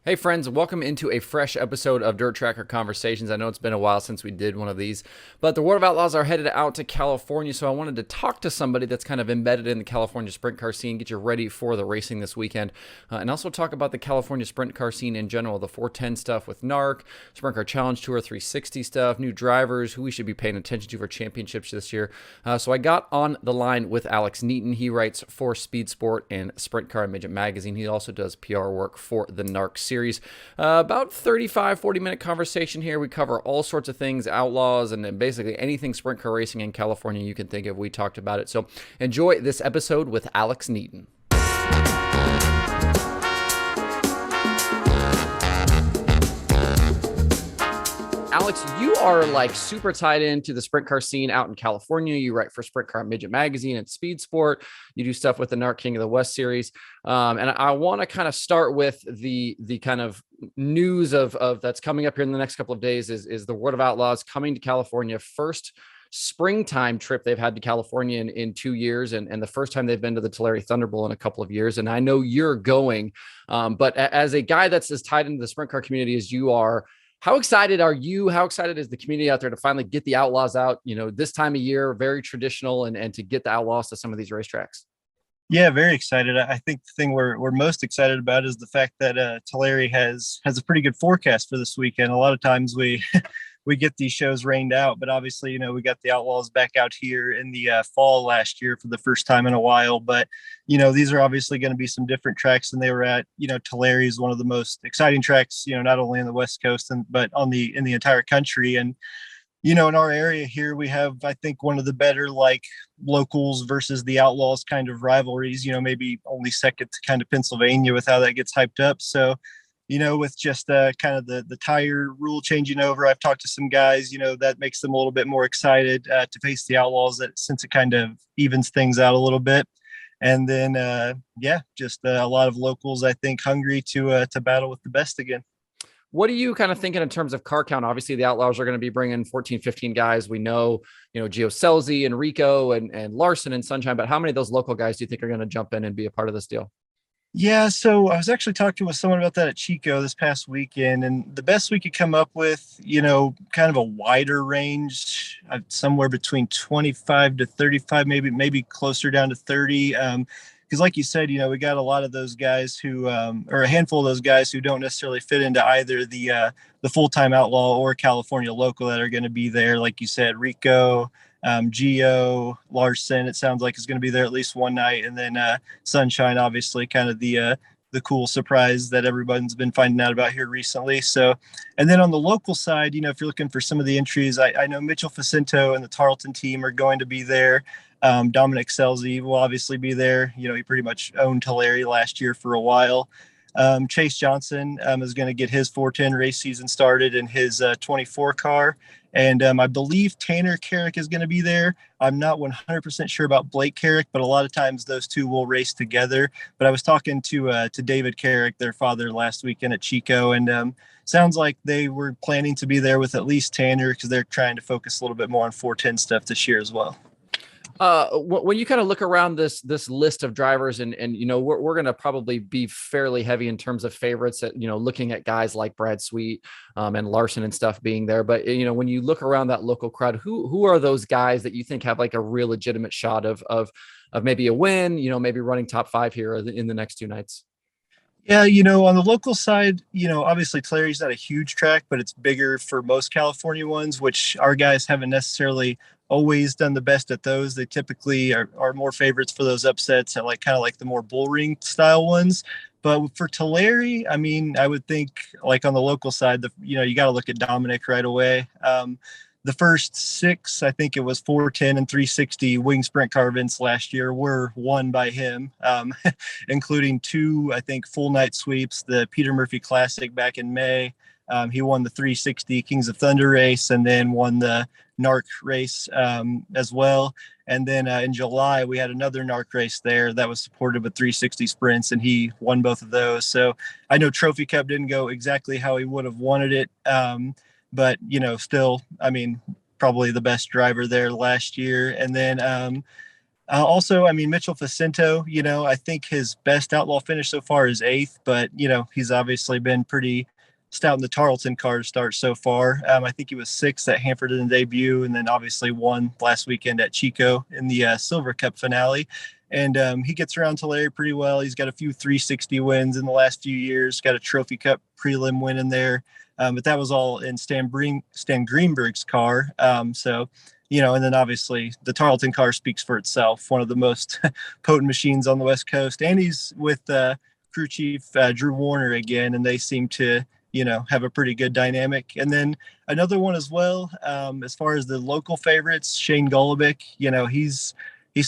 Hey friends, welcome into a fresh episode of Dirt Tracker Conversations. I know it's been a while since we did one of these, but the World of Outlaws are headed out to California, so I wanted to talk to somebody that's kind of embedded in the California sprint car scene, get you ready for the racing this weekend, and also talk about the California sprint car scene in general, the 410 stuff with NARC, Sprint Car Challenge Tour 360 stuff, new drivers, who we should be paying attention to for championships this year. So I got on the line with Alex Nieten. He writes for Speed Sport and Sprint Car and Midget magazine. He also does PR work for the NARC series. About 40 minute conversation here. We cover all sorts of things, Outlaws, and then basically anything sprint car racing in California you can think of. We talked about it. So enjoy this episode with Alex Nieten. Alex, you are like super tied into the sprint car scene out in California. You write for Sprint Car Midget magazine and Speed Sport. You do stuff with the NARC King of the West series. And I want to kind of start with the kind of news of that's coming up here in the next couple of days is the World of Outlaws coming to California. First springtime trip they've had to California in 2 years, and the first time they've been to the Tulare Thunderbowl in a couple of years. And I know you're going, but as a guy that's as tied into the sprint car community as you are, how excited are you? How excited is the community out there to finally get the Outlaws out, this time of year, very traditional, and to get the Outlaws to some of these racetracks? Yeah, very excited. I think the thing we're most excited about is the fact that Tulare has a pretty good forecast for this weekend. A lot of times we we get these shows rained out, but obviously, we got the Outlaws back out here in the fall last year for the first time in a while. But, these are obviously going to be some different tracks than they were at. Tulare is one of the most exciting tracks, not only in the West Coast, but in the entire country. And, in our area here, we have, I think, one of the better locals versus the Outlaws kind of rivalries, maybe only second to kind of Pennsylvania with how that gets hyped up. So, with just kind of the tire rule changing over, I've talked to some guys, that makes them a little bit more excited to face the Outlaws, since it kind of evens things out a little bit. And then, just a lot of locals, I think, hungry to battle with the best again. What are you kind of thinking in terms of car count? Obviously, the Outlaws are going to be bringing 14, 15 guys. We know, Gio Scelzi and Rico and Larson and Sunshine, but how many of those local guys do you think are going to jump in and be a part of this deal? Yeah, so I was actually talking with someone about that at Chico this past weekend, and the best we could come up with, kind of a wider range, somewhere between 25 to 35, maybe closer down to 30. Because like you said, we got a lot of those guys who, or a handful of those guys who don't necessarily fit into either the full-time Outlaw or California local that are going to be there. Like you said, Rico, Gio, Larson, it sounds like is going to be there at least one night. And then Sunshine, obviously, kind of the cool surprise that everyone's been finding out about here recently. So, and then on the local side, if you're looking for some of the entries, I know Mitchell Facento and the Tarleton team are going to be there. Dominic Scelzi will obviously be there. He pretty much owned Tulare last year for a while. Chase Johnson is going to get his 410 race season started in his 24 car. And I believe Tanner Carrick is going to be there. I'm not 100% sure about Blake Carrick, but a lot of times those two will race together. But I was talking to David Carrick, their father, last weekend at Chico, and sounds like they were planning to be there with at least Tanner because they're trying to focus a little bit more on 410 stuff this year as well. When you kind of look around this list of drivers, and we're going to probably be fairly heavy in terms of favorites at, looking at guys like Brad Sweet and Larson and stuff being there. But, when you look around that local crowd, who are those guys that you think have like a real legitimate shot of maybe a win, maybe running top 5 here in the next 2 nights? Yeah, on the local side, obviously Tulare's not a huge track, but it's bigger for most California ones, which our guys haven't necessarily always done the best at those. They typically are more favorites for those upsets at kind of the more bull ring style ones. But for Tulare, I mean, I would think on the local side, you got to look at Dominic right away. The first 6, I think it was 410 and 360 wing sprint car events last year, were won by him, including 2, I think, full night sweeps, the Peter Murphy Classic back in May. He won the 360 Kings of Thunder race and then won the NARC race as well. And then in July, we had another NARC race there that was supported with 360 sprints, and he won both of those. So I know Trophy Cup didn't go exactly how he would have wanted it. But, still, I mean, probably the best driver there last year. And then Also, I mean, Mitchell Facento, I think his best outlaw finish so far is eighth, but, he's obviously been pretty stout in the Tarleton car to start so far. I think he was sixth at Hanford in the debut, and then obviously won last weekend at Chico in the Silver Cup finale. And he gets around Tulare pretty well. He's got a few 360 wins in the last few years, got a Trophy Cup prelim win in there. But that was all in Stan Greenberg's car. And then obviously the Tarleton car speaks for itself, one of the most potent machines on the West Coast. And he's with crew chief Drew Warner again, and they seem to, have a pretty good dynamic. And then another one as well, as far as the local favorites, Shane Golobic, he's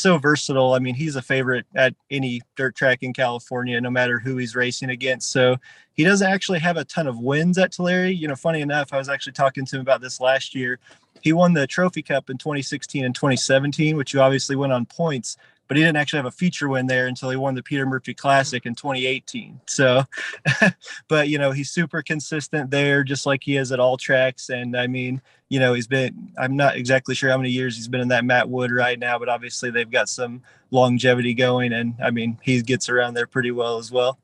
so versatile. I mean, he's a favorite at any dirt track in California, no matter who he's racing against. So he doesn't actually have a ton of wins at Tulare. Funny enough, I was actually talking to him about this last year. He won the Trophy Cup in 2016 and 2017, which you obviously went on points, but he didn't actually have a feature win there until he won the Peter Murphy Classic in 2018. So, but, he's super consistent there, just like he is at all tracks. And I mean, I'm not exactly sure how many years he's been in that Matt Wood right now, but obviously they've got some longevity going. And I mean, he gets around there pretty well as well.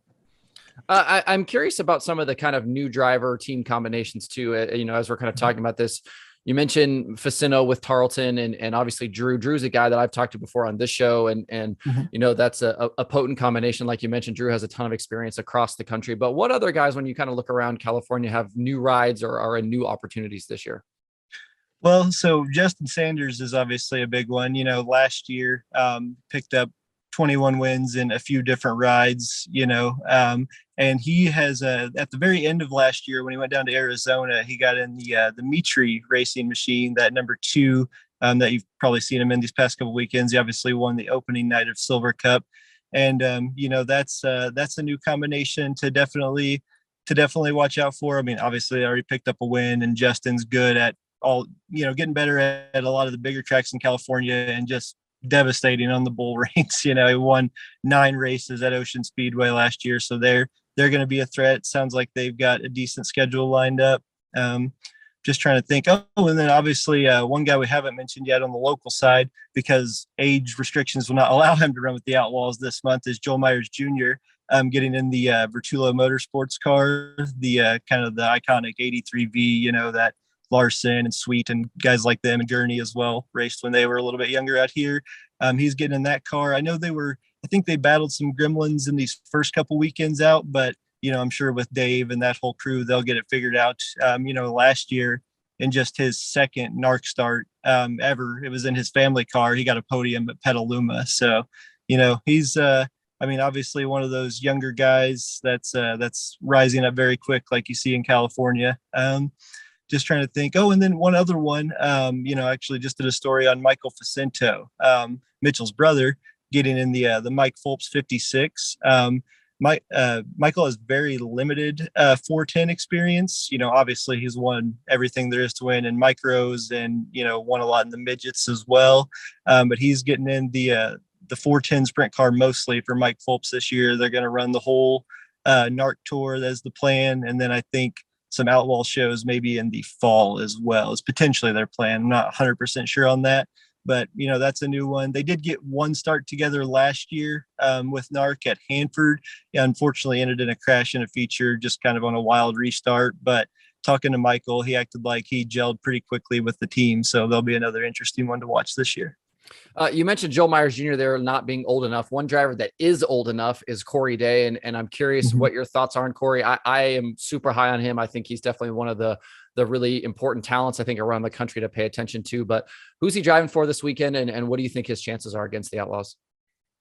I'm curious about some of the kind of new driver team combinations too. As we're kind of talking about this, you mentioned Facino with Tarleton and obviously Drew. Drew's a guy that I've talked to before on this show. And that's a potent combination. Like you mentioned, Drew has a ton of experience across the country. But what other guys, when you kind of look around California, have new rides or are in new opportunities this year? Well, so Justin Sanders is obviously a big one. Last year picked up 21 wins in a few different rides, and he has at the very end of last year when he went down to Arizona, he got in the Mitri racing machine, that number 2 that you've probably seen him in these past couple weekends. He obviously won the opening night of Silver Cup, and that's a new combination to definitely watch out for. I mean, obviously, I already picked up a win, and Justin's good at all, getting better at a lot of the bigger tracks in California and just devastating on the bull rings. He won 9 races at Ocean Speedway last year, so they're going to be a threat. Sounds like they've got a decent schedule lined up. Just trying to think. Oh, and then obviously one guy we haven't mentioned yet on the local side, because age restrictions will not allow him to run with the Outlaws this month, is Joel Myers Jr. Getting in the Roth Motorsports car, the kind of the iconic 83V, that Larson and Sweet and guys like them and Gurney as well raced when they were a little bit younger out here. He's getting in that car. I know I think they battled some gremlins in these first couple weekends out, but I'm sure with Dave and that whole crew, they'll get it figured out. Last year in just his second NARC start ever, it was in his family car. He got a podium at Petaluma. So, he's obviously one of those younger guys that's rising up very quick, like you see in California. Just trying to think. Oh, and then one other one, actually just did a story on Michael Facento, Mitchell's brother, getting in the Mike Fulps 56. Michael has very limited 410 experience. Obviously he's won everything there is to win in micros and, won a lot in the midgets as well. But he's getting in the 410 sprint car mostly for Mike Fulps this year. They're going to run the whole NARC tour. That's the plan. And then I think some Outlaw shows maybe in the fall as well is potentially their plan. I'm not 100% sure on that, but that's a new one. They did get one start together last year with NARC at Hanford. Yeah, unfortunately ended in a crash in a feature, just kind of on a wild restart. But talking to Michael, he acted like he gelled pretty quickly with the team. So there'll be another interesting one to watch this year. You mentioned Joel Myers Jr. there not being old enough. One driver that is old enough is Corey Day. And I'm curious what your thoughts are on Corey. I am super high on him. I think he's definitely one of the really important talents, I think, around the country to pay attention to. But who's he driving for this weekend? And what do you think his chances are against the Outlaws?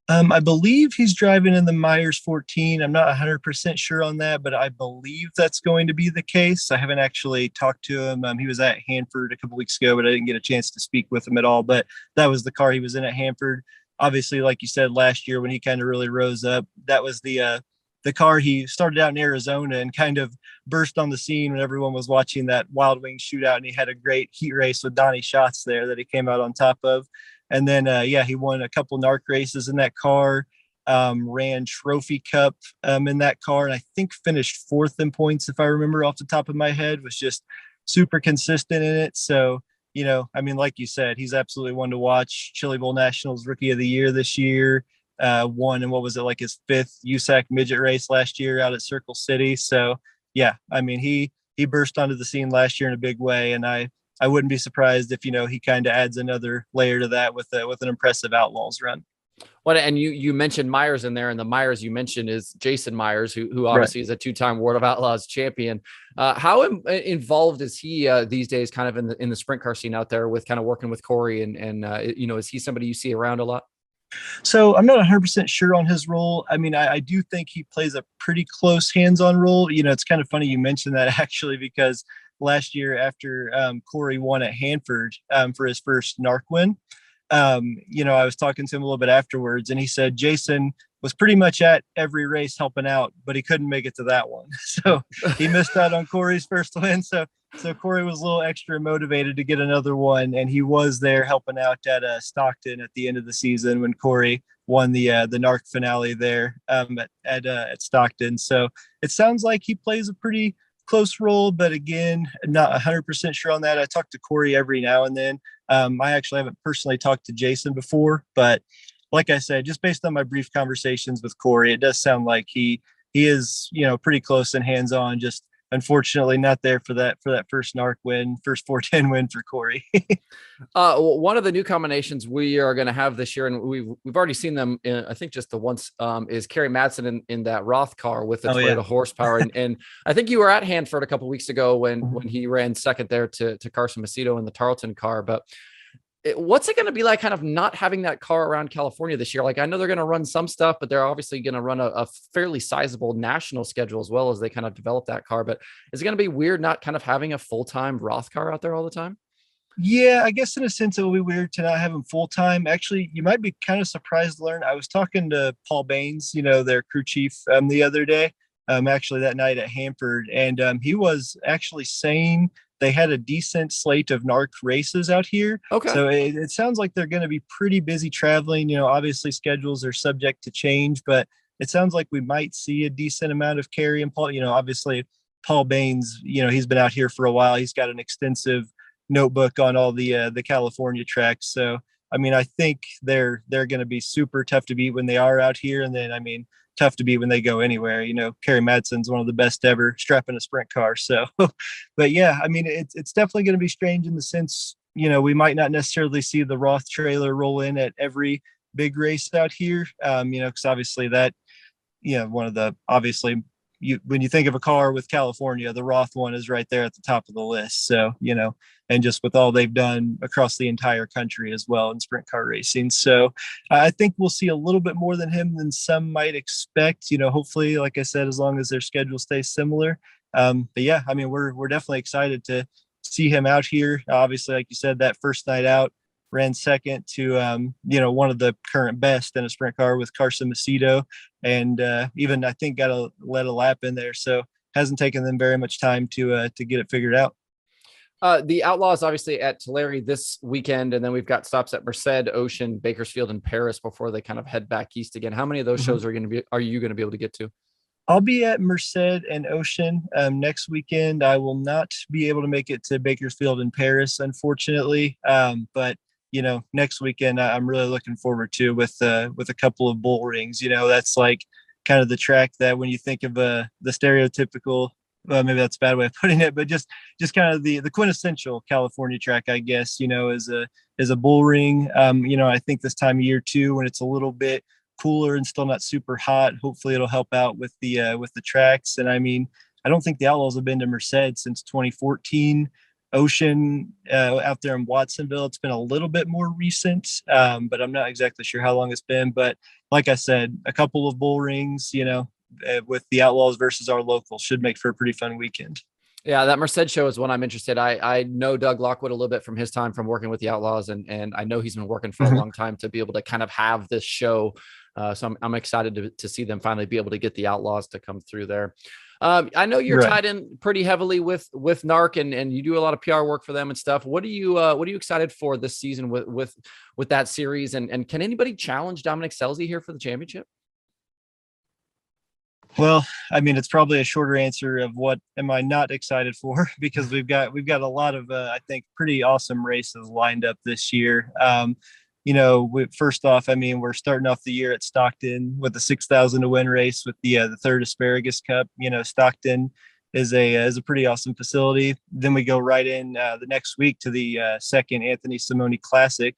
I believe he's driving in the Myers 14. I'm not 100% sure on that, but I believe that's going to be the case. I haven't actually talked to him. He was at Hanford a couple weeks ago, but I didn't get a chance to speak with him at all. But that was the car he was in at Hanford. Obviously, like you said, last year when he kind of really rose up, that was the car he started out in Arizona and kind of burst on the scene when everyone was watching that Wild Wings shootout. And he had a great heat race with Donnie Schatz there that he came out on top of. And then, he won a couple NARC races in that car, ran Trophy Cup in that car, and I think finished 4th in points, if I remember off the top of my head, was just super consistent in it. So, I mean, like you said, he's absolutely one to watch. Chili Bowl Nationals Rookie of the Year this year. Won and what was it, like his 5th USAC midget race last year out at Circle City. So yeah, I mean, he burst onto the scene last year in a big way, and I wouldn't be surprised if he kind of adds another layer to that with an impressive Outlaws run. Well, and you mentioned Myers in there, and the Myers you mentioned is Jason Myers, who Right. obviously is a 2-time World of Outlaws champion. How involved is he these days, kind of in the sprint car scene out there, with kind of working with Corey, and is he somebody you see around a lot? So I'm not 100% sure on his role. I mean, I do think he plays a pretty close hands-on role. It's kind of funny you mentioned that actually, because last year after Corey won at Hanford for his first NARC win, I was talking to him a little bit afterwards, and he said Jason was pretty much at every race helping out, but he couldn't make it to that one. So he missed out on Corey's first win. So Corey was a little extra motivated to get another one, and he was there helping out at Stockton at the end of the season when Corey won the NARC finale there at Stockton. So it sounds like he plays a pretty close role, but again, not 100% sure on that. I talk to Corey every now and then. I actually haven't personally talked to Jason before, but like I said, just based on my brief conversations with Corey, it does sound like he is, pretty close and hands-on. Just unfortunately not there for that first NARC win, first 410 win for Corey. One of the new combinations we are going to have this year, and we've already seen them, I think just the once, is Kerry Madsen in that Roth car with the Toyota horsepower. And I think you were at Hanford a couple of weeks ago when he ran second there to Carson Macedo in the Tarleton car. But what's it going to be like kind of not having that car around California this year? Like, I know they're going to run some stuff, but they're obviously going to run a fairly sizable national schedule as well as they kind of develop that car. But is it going to be weird not kind of having a full-time Roth car out there all the time? Yeah, I guess in a sense it will be weird to not have him full time. Actually, you might be kind of surprised to learn. I was talking to Paul Baines, their crew chief, the other day, actually that night at Hanford, and he was actually saying they had a decent slate of NARC races out here. Okay. So it sounds like they're going to be pretty busy traveling. Obviously schedules are subject to change, but it sounds like we might see a decent amount of Kerry and Paul. Obviously Paul Baines, he's been out here for a while. He's got an extensive notebook on all the California tracks. So, I mean, I think they're going to be super tough to beat when they are out here. And then, I mean, tough to beat when they go anywhere. Kerry Madsen's one of the best ever strapping a sprint car. So, but yeah, I mean, it's definitely going to be strange in the sense, we might not necessarily see the Roth trailer roll in at every big race out here. Because obviously that, one of the, obviously, when you think of a car with California, the Roth one is right there at the top of the list. So, and just with all they've done across the entire country as well in sprint car racing. So I think we'll see a little bit more than him than some might expect, hopefully, like I said, as long as their schedule stays similar. But yeah, I mean, we're definitely excited to see him out here. Obviously, like you said, that first night out, ran second to, one of the current best in a sprint car with Carson Macedo, and even I think let a lap in there. So hasn't taken them very much time to get it figured out. The Outlaws obviously at Tulare this weekend, and then we've got stops at Merced, Ocean, Bakersfield, and Paris before they kind of head back east again. How many of those shows are you going to be able to get to? I'll be at Merced and Ocean next weekend. I will not be able to make it to Bakersfield and Paris, unfortunately. But next weekend I'm really looking forward to with a couple of bull rings. That's like kind of the track that when you think of the stereotypical, maybe that's a bad way of putting it, but just kind of the quintessential California track, I guess, is a bull ring. I think this time of year too, when it's a little bit cooler and still not super hot, hopefully it'll help out with the tracks. And I mean, I don't think the Outlaws have been to Merced since 2014. Ocean out there in Watsonville, it's been a little bit more recent, but I'm not exactly sure how long it's been. But like I said, a couple of bull rings, with the Outlaws versus our locals should make for a pretty fun weekend. Yeah, that Merced show is one I'm interested. I know Doug Lockwood a little bit from his time from working with the Outlaws, and I know he's been working for a long time to be able to kind of have this show. So I'm excited to see them finally be able to get the Outlaws to come through there. I know you're tied in pretty heavily with NARC, and you do a lot of PR work for them and stuff. What are you excited for this season with that series? And can anybody challenge Dominic Scelzi here for the championship? Well, I mean, it's probably a shorter answer of what am I not excited for because we've got a lot of I think pretty awesome races lined up this year. First off, I mean, we're starting off the year at Stockton with the 6,000 to win race with the third Asparagus Cup. Stockton is a pretty awesome facility. Then we go right in the next week to the second Anthony Simone Classic.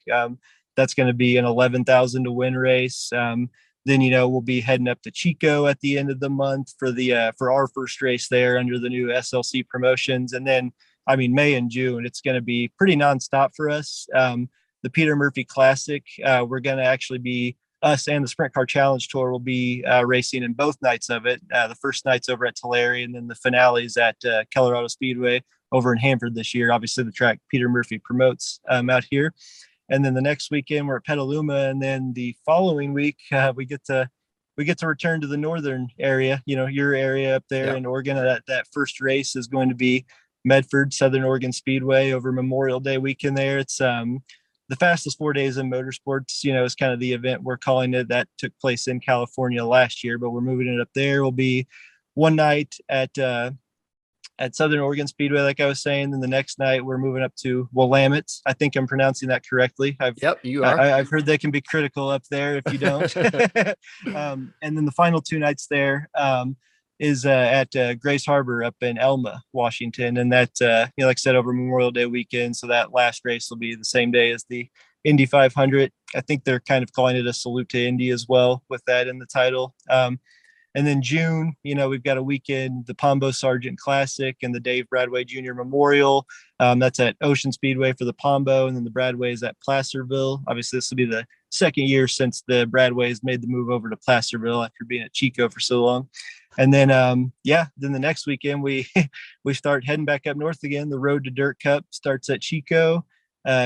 That's going to be an 11,000 to win race. Then we'll be heading up to Chico at the end of the month for our first race there under the new SLC promotions. And then I mean May and June, it's going to be pretty nonstop for us. The Peter Murphy Classic, we're going to actually be us and the Sprint Car Challenge Tour will be racing in both nights of it. The first night's over at Tulare, and then the finale's at Colorado Speedway over in Hanford this year. Obviously, the track Peter Murphy promotes out here. And then the next weekend we're at Petaluma, and then the following week we get to return to the northern area. Your area up there in Oregon. That first race is going to be Medford Southern Oregon Speedway over Memorial Day weekend. There, it's the fastest 4 days in motorsports. Is kind of the event we're calling it. That took place in California last year, but we're moving it up there. Will be one night at Southern Oregon Speedway, like I was saying. Then the next night we're moving up to Willamette. I think I'm pronouncing that correctly. Yep, you are. I've heard they can be critical up there if you don't. And then the final two nights there is at Grace Harbor up in Elma, Washington. And that, like I said, over Memorial Day weekend. So that last race will be the same day as the Indy 500. I think they're kind of calling it a salute to Indy as well with that in the title. And then June, we've got a weekend, the Pombo Sargent Classic and the Dave Bradway Jr. Memorial. That's at Ocean Speedway for the Pombo, and then the Bradway is at Placerville. Obviously, this will be the second year since the Bradways made the move over to Placerville after being at Chico for so long. And then, then the next weekend we start heading back up north again. The Road to Dirt Cup starts at Chico,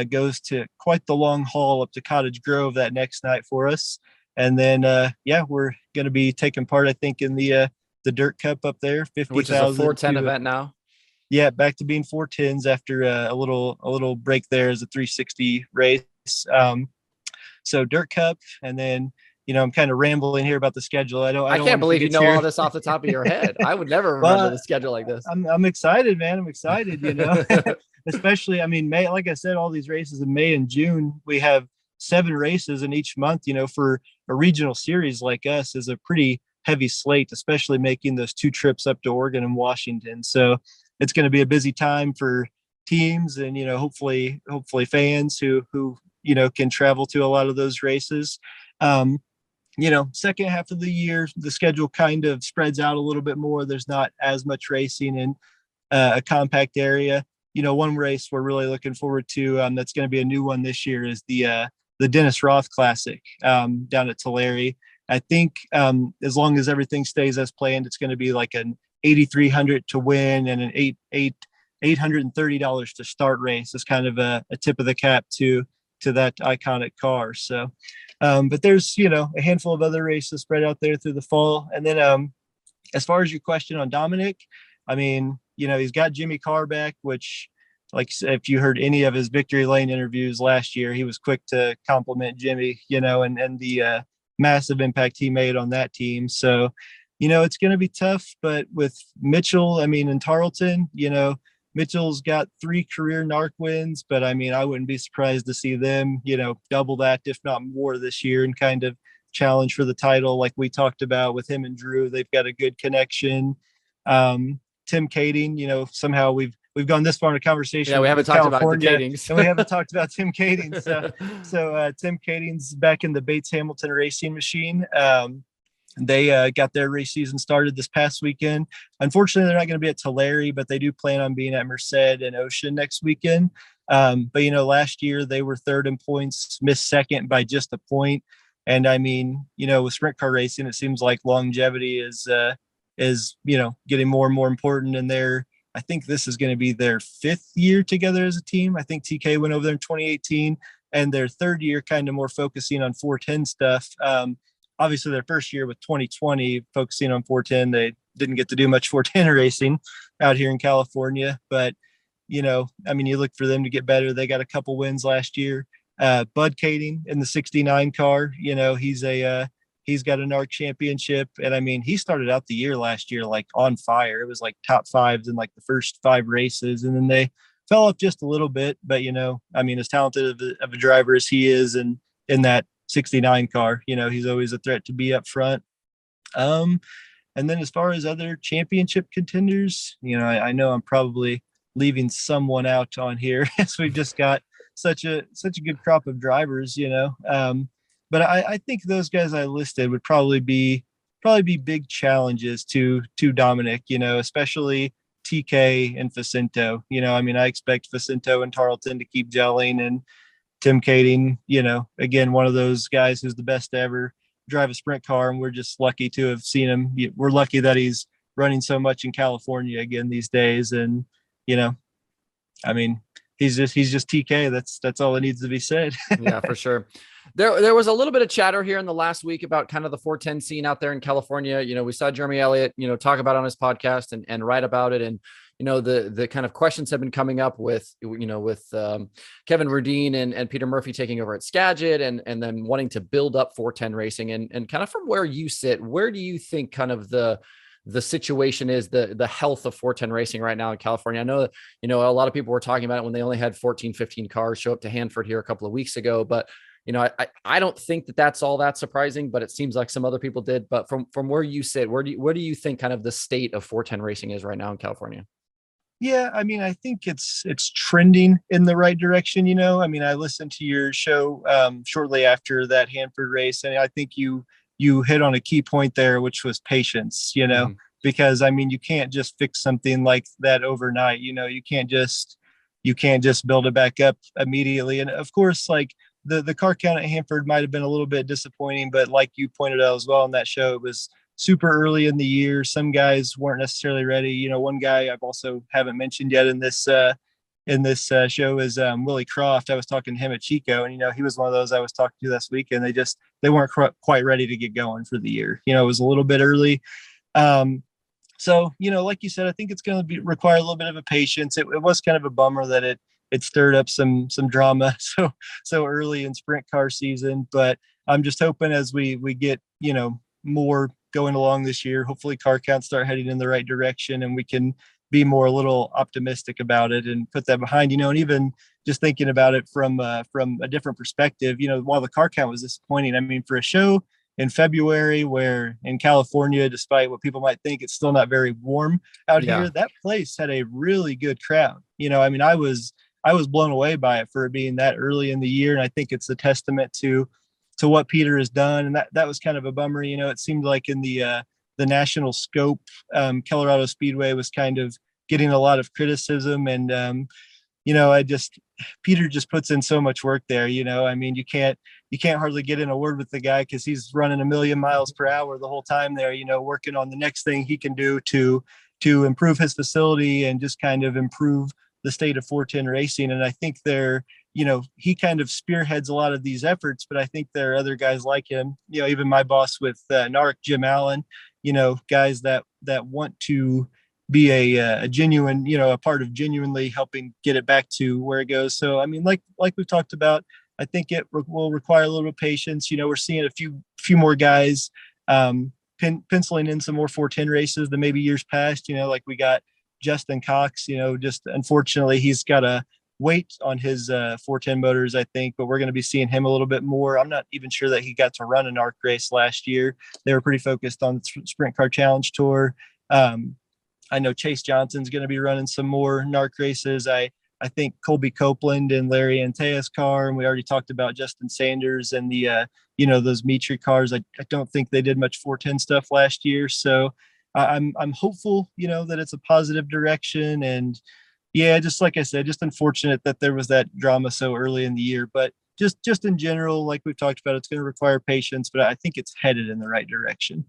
goes to quite the long haul up to Cottage Grove that next night for us. And then, we're going to be taking part, I think, in the Dirt Cup up there, 50,000. Which is a 410 event now. Yeah, back to being 410s after a little break there as a 360 race. So Dirt Cup, and then I'm kind of rambling here about the schedule. I can't believe you know all this off the top of your head. I would never remember the schedule like this. I'm excited, man. I'm excited. Especially, I mean, May. Like I said, all these races in May and June, we have 7 races in each month. For a regional series like us is a pretty heavy slate, especially making those 2 trips up to Oregon and Washington. So it's going to be a busy time for teams and, hopefully fans who can travel to a lot of those races. Second half of the year, the schedule kind of spreads out a little bit more. There's not as much racing in a compact area. One race we're really looking forward to that's going to be a new one this year is the Dennis Roth Classic down at Tulare. I think as long as everything stays as planned, it's going to be like an $8,300 to win and an $830 to start race is kind of a tip of the cap to that iconic car. So, but there's, a handful of other races spread out there through the fall. And then as far as your question on Dominic, I mean, he's got Jimmy Carr back, which, like, if you heard any of his Victory Lane interviews last year, he was quick to compliment Jimmy, and the massive impact he made on that team. So, it's going to be tough, but with Mitchell, I mean, in Tarleton, Mitchell's got 3 career NARC wins, but I mean, I wouldn't be surprised to see them, double that, if not more this year, and kind of challenge for the title. Like we talked about with him and Drew, they've got a good connection. Tim Kading, somehow we've gone this far in a conversation. Yeah, we haven't talked about the Kadings. And we haven't talked about Tim Kading. So Tim Kading's back in the Bates Hamilton racing machine. They got their race season started this past weekend. Unfortunately, they're not going to be at Tulare, but they do plan on being at Merced and Ocean next weekend. But last year they were third in points, missed second by just a point. And I mean, with sprint car racing, it seems like longevity is getting more and more important. And I think this is going to be their 5th year together as a team. I think TK went over there in 2018, and their 3rd year kind of more focusing on 410 stuff. Obviously their first year with 2020 focusing on 410, they didn't get to do much 410 racing out here in California, but I mean, you look for them to get better. They got a couple wins last year. Bud Kading in the 69 car, he's He's got a NARC championship. And I mean, he started out the year last year, like on fire. It was like top fives in like the first 5 races. And then they fell off just a little bit. But, I mean, as talented of a driver as he is, and in that 69 car, he's always a threat to be up front. And then as far as other championship contenders, I know I'm probably leaving someone out on here as we've just got such a good crop of drivers, but I think those guys I listed would probably be big challenges to Dominic, especially TK and Facento. I mean, I expect Facento and Tarleton to keep gelling, and Tim Kading, again, one of those guys who's the best to ever drive a sprint car, and we're just lucky to have seen him. We're lucky that he's running so much in California again these days, and I mean, he's just TK. That's all that needs to be said. Yeah, for sure. There was a little bit of chatter here in the last week about kind of the 410 scene out there in California. We saw Jeremy Elliott, talk about it on his podcast and write about it. And, the kind of questions have been coming up with Kevin Rudine and Peter Murphy taking over at Skagit and then wanting to build up 410 racing. And kind of from where you sit, where do you think kind of the situation is, the health of 410 racing right now in California? I know that, a lot of people were talking about it when they only had 14, 15 cars show up to Hanford here a couple of weeks ago, but I don't think that that's all that surprising, but it seems like some other people did. But from where you sit, where do you think kind of the state of 410 racing is right now in California? Yeah, I mean, I think it's trending in the right direction. I mean, I listened to your show shortly after that Hanford race, and I think you hit on a key point there, which was patience. Mm-hmm. Because I mean, you can't just fix something like that overnight. You can't just build it back up immediately. And of course, like the car count at Hanford might have been a little bit disappointing, but like you pointed out as well on that show, it was super early in the year. Some guys weren't necessarily ready. One guy I've also haven't mentioned yet in this show is Willie Croft. I was talking to him at Chico, and he was one of those I was talking to this week, and they weren't quite ready to get going for the year. It was a little bit early. So like you said, I think it's going to require a little bit of a patience. It was kind of a bummer that it stirred up some drama so early in sprint car season, but I'm just hoping as we get more going along this year, hopefully car counts start heading in the right direction, and we can be more a little optimistic about it and put that behind, and even just thinking about it from a different perspective, while the car count was disappointing, I mean, for a show in February where in California, despite what people might think, it's still not very warm out here, that place had a really good crowd. I mean, I was blown away by it for it being that early in the year. And I think it's a testament to what Peter has done. And that was kind of a bummer. It seemed like in the national scope, Colorado Speedway was kind of getting a lot of criticism. And, Peter just puts in so much work there. I mean, you can't hardly get in a word with the guy because he's running 1,000,000 miles per hour the whole time there, working on the next thing he can do to improve his facility and just kind of improve the state of 410 racing. And I think he kind of spearheads a lot of these efforts, but I think there are other guys like him, even my boss with NARC, Jim Allen, guys that want to be a genuine, a part of genuinely helping get it back to where it goes. So, I mean, like we've talked about, I think it will require a little patience. We're seeing a few more guys penciling in some more 410 races than maybe years past, like we got Justin Cox, just unfortunately he's got to wait on his 410 motors, I think, but we're going to be seeing him a little bit more. I'm not even sure that he got to run an ARC race last year. They were pretty focused on the Sprint Car Challenge Tour. I know Chase Johnson's going to be running some more NARC races. I think Colby Copeland and Larry Antea's car, and we already talked about Justin Sanders and the those Mitri cars. I don't think they did much 410 stuff last year, so I'm hopeful that it's a positive direction. And yeah, just like I said, just unfortunate that there was that drama so early in the year, but just in general, like we've talked about, it's going to require patience, but I think it's headed in the right direction.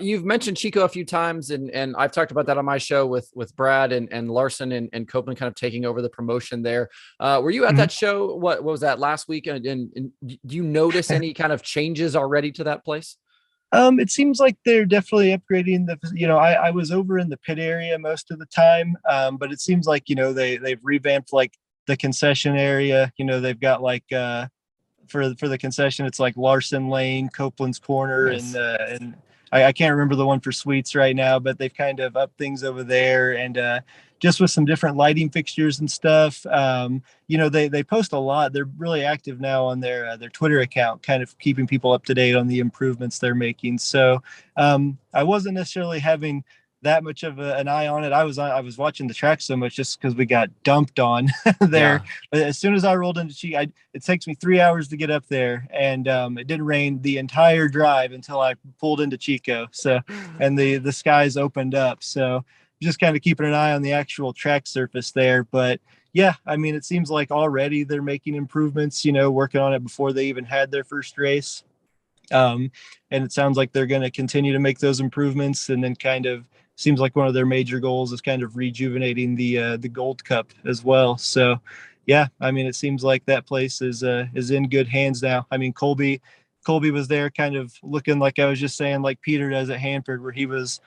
You've mentioned Chico a few times, and I've talked about that on my show with Brad and Larson and Copeland kind of taking over the promotion there. Were you at that show? What was that last week? And do you notice any kind of changes already to that place? It seems like they're definitely upgrading I was over in the pit area most of the time. But it seems like, they've revamped like the concession area. They've got like for the concession, it's like Larson Lane, Copeland's Corner, Nice. and I can't remember the one for Sweets right now, but they've kind of upped things over there, and just with some different lighting fixtures and stuff. They post a lot. They're really active now on their Twitter account, kind of keeping people up to date on the improvements they're making. So I wasn't necessarily having that much of an eye on it. I was watching the track so much just because we got dumped on there. Yeah. But as soon as I rolled into Chico, it takes me 3 hours to get up there, and it didn't rain the entire drive until I pulled into Chico. So, and the skies opened up. So, just kind of keeping an eye on the actual track surface there. But yeah, I mean, it seems like already they're making improvements. Working on it before they even had their first race. And it sounds like they're going to continue to make those improvements, and then kind of seems like one of their major goals is kind of rejuvenating the Gold Cup as well. So, yeah, I mean, it seems like that place is in good hands now. I mean, Colby was there, kind of looking like I was just saying, like Peter does at Hanford, where he was,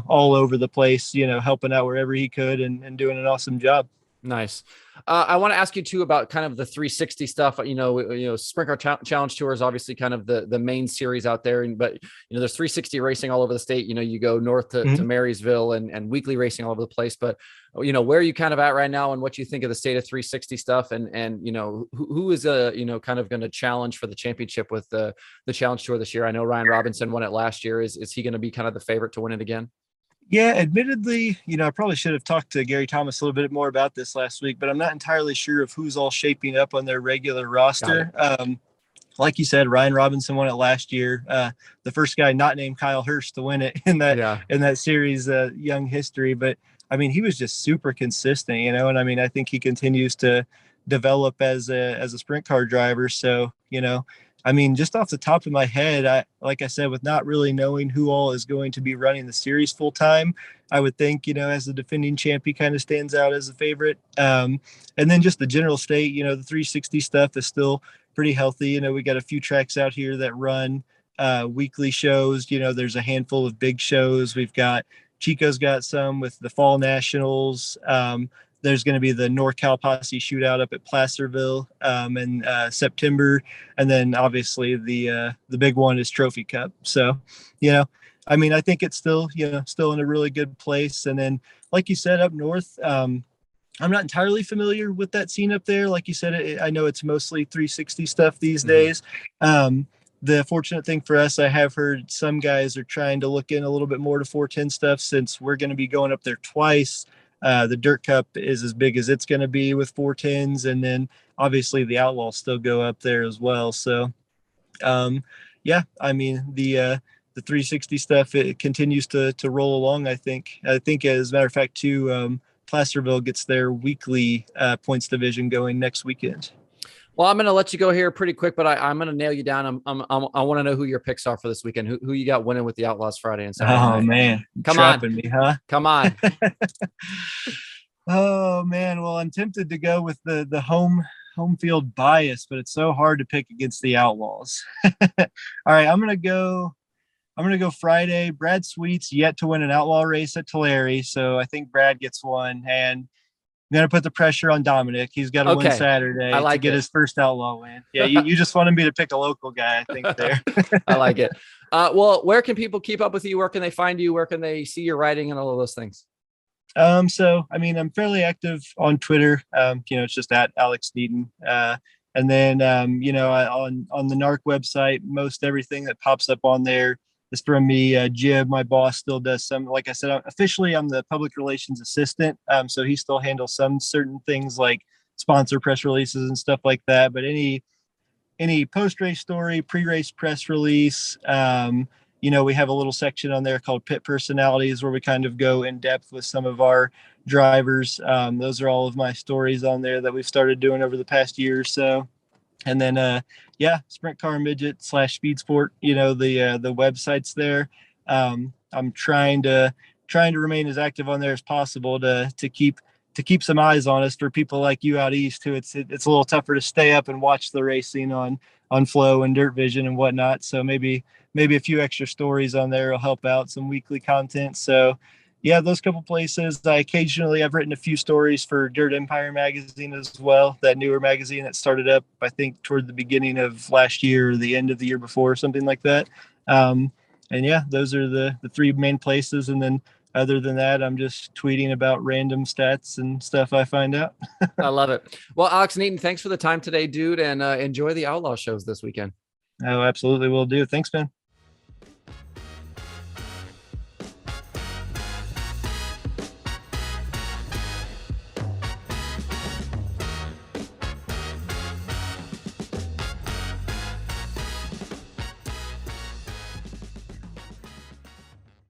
all over the place, helping out wherever he could and doing an awesome job. Nice. I want to ask you too about kind of the 360 stuff. Sprint Car Challenge Tour is obviously kind of the main series out there, but there's 360 racing all over the state. You go north to Marysville and weekly racing all over the place. But where are you kind of at right now, and what you think of the state of 360 stuff, and who is kind of going to challenge for the championship with the Challenge Tour this year? I know Ryan Robinson won it last year. Is he going to be kind of the favorite to win it again? Yeah, admittedly, I probably should have talked to Gary Thomas a little bit more about this last week, but I'm not entirely sure of who's all shaping up on their regular roster. Like you said, Ryan Robinson won it last year. The first guy not named Kyle Hurst to win it in that series, young history. But I mean, he was just super consistent, and I mean, I think he continues to develop as a sprint car driver. So, I mean, just off the top of my head, like I said, with not really knowing who all is going to be running the series full time, I would think, as the defending champ, he kind of stands out as a favorite. And then just the general state, the 360 stuff is still pretty healthy. We got a few tracks out here that run weekly shows. There's a handful of big shows. We've got Chico's got some with the Fall Nationals. There's going to be the NorCal Posse shootout up at Placerville in September, and then obviously the big one is Trophy Cup. So, I mean, I think it's still in a really good place. And then, like you said, up north, I'm not entirely familiar with that scene up there. Like you said, I know it's mostly 360 stuff these days. The fortunate thing for us, I have heard some guys are trying to look in a little bit more to 410 stuff, since we're going to be going up there twice. The Dirt Cup is as big as it's going to be with 410s. And then obviously the Outlaws still go up there as well. So, yeah, I mean, the 360 stuff, it continues to roll along. I think as a matter of fact, too, Placerville gets their weekly points division going next weekend. Well, I'm going to let you go here pretty quick, but I'm going to nail you down. I want to know who your picks are for this weekend. Who you got winning with the Outlaws Friday and Saturday night? Man, come trapping on, me, huh? Come on. Oh man, well, I'm tempted to go with the home field bias, but it's so hard to pick against the Outlaws. All right, I'm gonna go Friday. Brad Sweet's yet to win an Outlaw race at Tulare, so I think Brad gets one, and I'm going to put the pressure on Dominic. He's got to win Saturday to get his first Outlaw win. Yeah, you just wanted me to pick a local guy, I think, there. I like it. Well, where can people keep up with you? Where can they find you? Where can they see your writing and all of those things? So, I mean, I'm fairly active on Twitter. It's just at Alex Nieten. And then, on the NARC website, most everything that pops up on there is from me. Jib, my boss, still does some. Like I said, I'm the public relations assistant. So he still handles some certain things like sponsor press releases and stuff like that. But any post-race story, pre-race press release, we have a little section on there called Pit Personalities, where we kind of go in depth with some of our drivers. Those are all of my stories on there that we've started doing over the past year or so. And then, Sprint Car Midget / Speed Sport, the website's there. I'm trying to remain as active on there as possible to keep some eyes on us for people like you out east, who it's a little tougher to stay up and watch the racing on Flow and Dirt Vision and whatnot. So maybe a few extra stories on there will help out, some weekly content. So Yeah, those couple places. I've written a few stories for Dirt Empire magazine as well, that newer magazine that started up, I think, toward the beginning of last year or the end of the year before, something like that. Um, and yeah, those are the three main places. And then other than that, I'm just tweeting about random stats and stuff I find out. I love it. Well, Alex Nieten, thanks for the time today, dude, and enjoy the Outlaw shows this weekend. Oh, absolutely will do. Thanks, man.